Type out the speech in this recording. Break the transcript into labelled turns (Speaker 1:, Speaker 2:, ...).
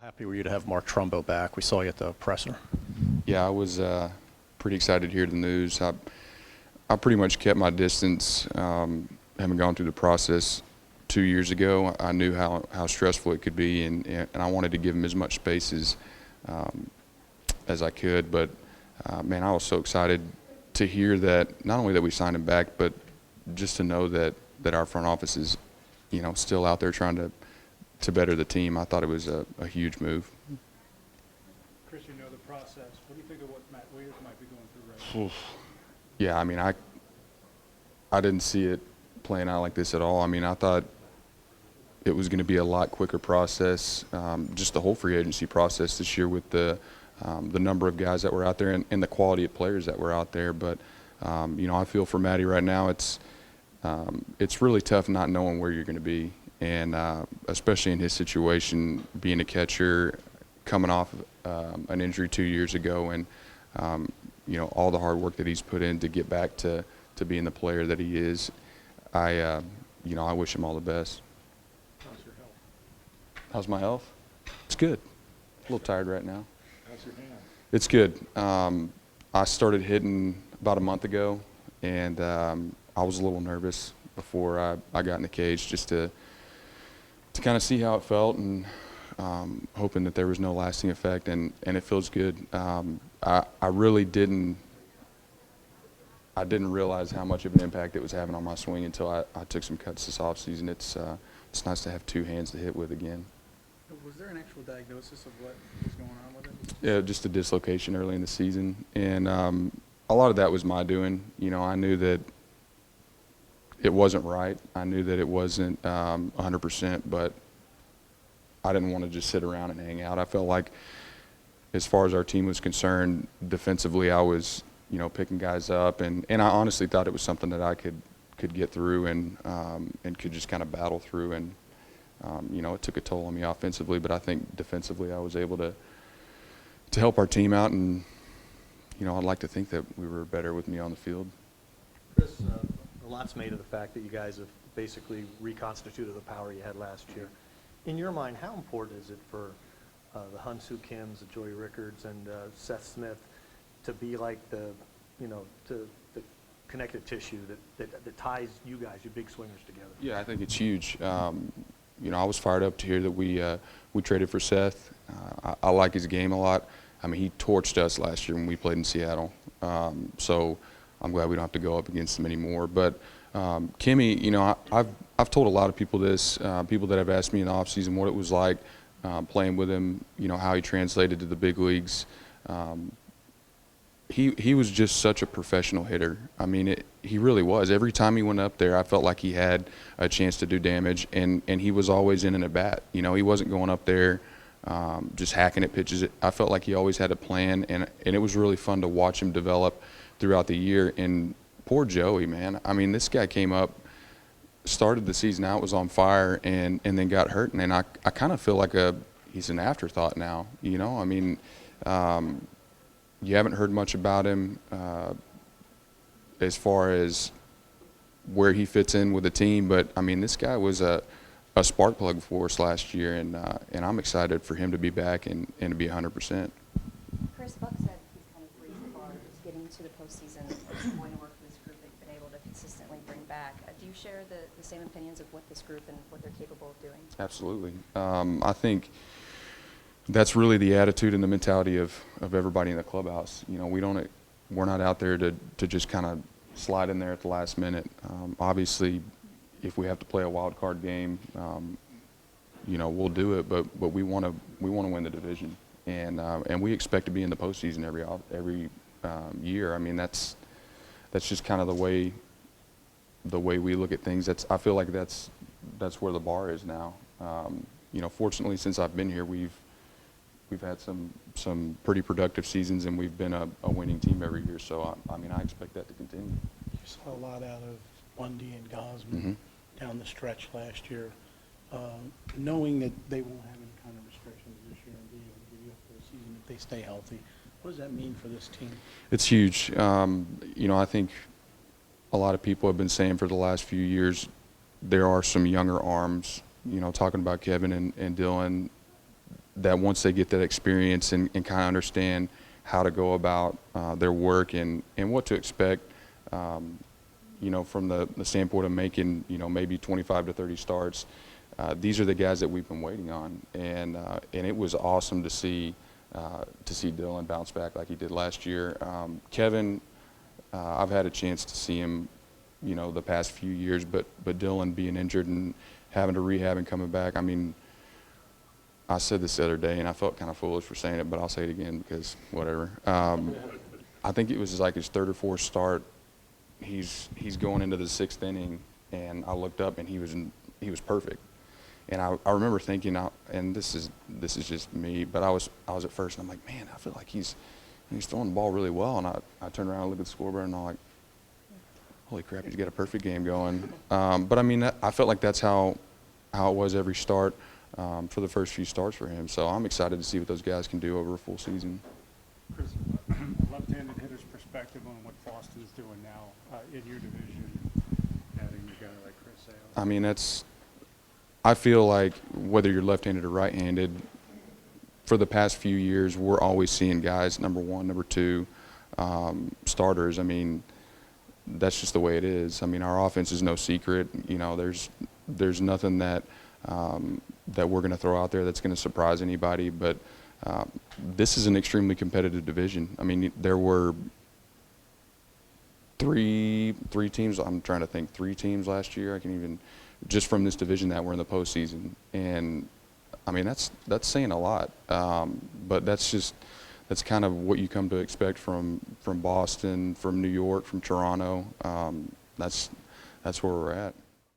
Speaker 1: Happy were you to have Mark Trumbo back? We saw you at the presser.
Speaker 2: Yeah, I was pretty excited to hear the news. I pretty much kept my distance, having gone through the process 2 years ago. I knew how stressful it could be, and I wanted to give him as much space as I could. But, man, I was so excited to hear that, not only that we signed him back, but just to know that our front office is, still out there trying to better the team. I thought it was a huge move.
Speaker 3: Chris, you know the process. What do you think of what Matt Williams might be going through right now?
Speaker 2: Yeah, I mean, I didn't see it playing out like this at all. I mean, I thought it was going to be a lot quicker process, just the whole free agency process this year with the number of guys that were out there and the quality of players that were out there. But, I feel for Matty right now, it's really tough not knowing where you're going to be. And especially in his situation, being a catcher, coming off an injury 2 years ago, and all the hard work that he's put in to get back to being the player that he is, I wish him all the best.
Speaker 3: How's your health?
Speaker 2: How's my health? It's good. A little tired right now.
Speaker 3: How's your hand?
Speaker 2: It's good. I started hitting about a month ago, and I was a little nervous before I got in the cage, just to kind of see how it felt, and hoping that there was no lasting effect, and it feels good. I really didn't realize how much of an impact it was having on my swing until I took some cuts this offseason. It's nice to have two hands to hit with again.
Speaker 3: Was there an actual diagnosis of what was going on with it?
Speaker 2: Yeah, just a dislocation early in the season, and a lot of that was my doing. I knew that it wasn't right. I knew that it wasn't 100%, but I didn't want to just sit around and hang out. I felt like, as far as our team was concerned, defensively, I was, picking guys up, and I honestly thought it was something that I could get through and could just kind of battle through. And it took a toll on me offensively, but I think defensively I was able to help our team out, and I'd like to think that we were better with me on the field.
Speaker 4: Chris, a lot's made of the fact that you guys have basically reconstituted the power you had last year. In your mind, how important is it for the Hyun-Soo Kims, the Joey Rickards, and Seth Smith to be like the connective tissue that ties you guys, you big swingers, together?
Speaker 2: Yeah, I think it's huge. I was fired up to hear that we traded for Seth. I like his game a lot. I mean, he torched us last year when we played in Seattle. So I'm glad we don't have to go up against him anymore. But Kimmy, I've told a lot of people this, people that have asked me in the offseason what it was like playing with him, how he translated to the big leagues. He was just such a professional hitter. I mean, he really was. Every time he went up there, I felt like he had a chance to do damage, and he was always in an at-bat. He wasn't going up there just hacking at pitches. I felt like he always had a plan, and it was really fun to watch him develop throughout the year. And poor Joey, man. I mean, this guy came up, started the season out, was on fire, and then got hurt. And I kind of feel like he's an afterthought now. I mean, you haven't heard much about him as far as where he fits in with the team. But, I mean, this guy was a spark plug for us last year, and I'm excited for him to be back and to be 100%.
Speaker 5: Chris, Buck said he's kind of raised the bar just getting to the postseason, going to work with this group that you've been able to consistently bring back. Do you share the same opinions of what this group and what they're capable of doing?
Speaker 2: Absolutely. I think that's really the attitude and the mentality of everybody in the clubhouse. We're not out there to just kind of slide in there at the last minute. Obviously, if we have to play a wild card game, we'll do it. But we want to win the division, and we expect to be in the postseason every year. I mean, that's just kind of the way we look at things. I feel like that's where the bar is now. Fortunately, since I've been here, we've had some pretty productive seasons, and we've been a winning team every year. So I expect that to continue.
Speaker 6: You saw a lot out of Bundy and Gosman down the stretch last year. Knowing that they won't have any kind of restrictions this year and being able to give you a full season if they stay healthy, what does that mean for this team?
Speaker 2: It's huge. I think a lot of people have been saying for the last few years there are some younger arms, talking about Kevin and Dylan. that once they get that experience and kind of understand how to go about their work and what to expect, you know, from the standpoint of making, you know, maybe 25 to 30 starts, these are the guys that we've been waiting on, and it was awesome to see Dylan bounce back like he did last year. Kevin, I've had a chance to see him, you know, the past few years, but Dylan being injured and having to rehab and coming back, I mean, I said this the other day, and I felt kind of foolish for saying it, but I'll say it again because whatever. I think it was like his third or fourth start. He's going into the sixth inning, and I looked up, and he was perfect. And I remember thinking, and this is just me, but I was at first, and I'm like, man, I feel like he's throwing the ball really well. And I turned around and looked at the scoreboard, and I'm like, holy crap, he's got a perfect game going. But I mean, I felt like that's how it was every start for the first few starts for him. So I'm excited to see what those guys can do over a full season.
Speaker 3: Chris, left-handed hitter's perspective on what Boston's doing now in your division, adding a guy like Chris Sale.
Speaker 2: I mean, I feel like whether you're left-handed or right-handed, for the past few years, we're always seeing guys, number one, number two, starters. I mean, that's just the way it is. I mean, our offense is no secret. You know, there's nothing that we're going to throw out there that's going to surprise anybody. But this is an extremely competitive division. I mean, there were three teams. I'm trying to think, 3 teams last year. I can even just from this division that were in the postseason, and I mean that's saying a lot. But that's kind of what you come to expect from Boston, from New York, from Toronto. That's where we're at.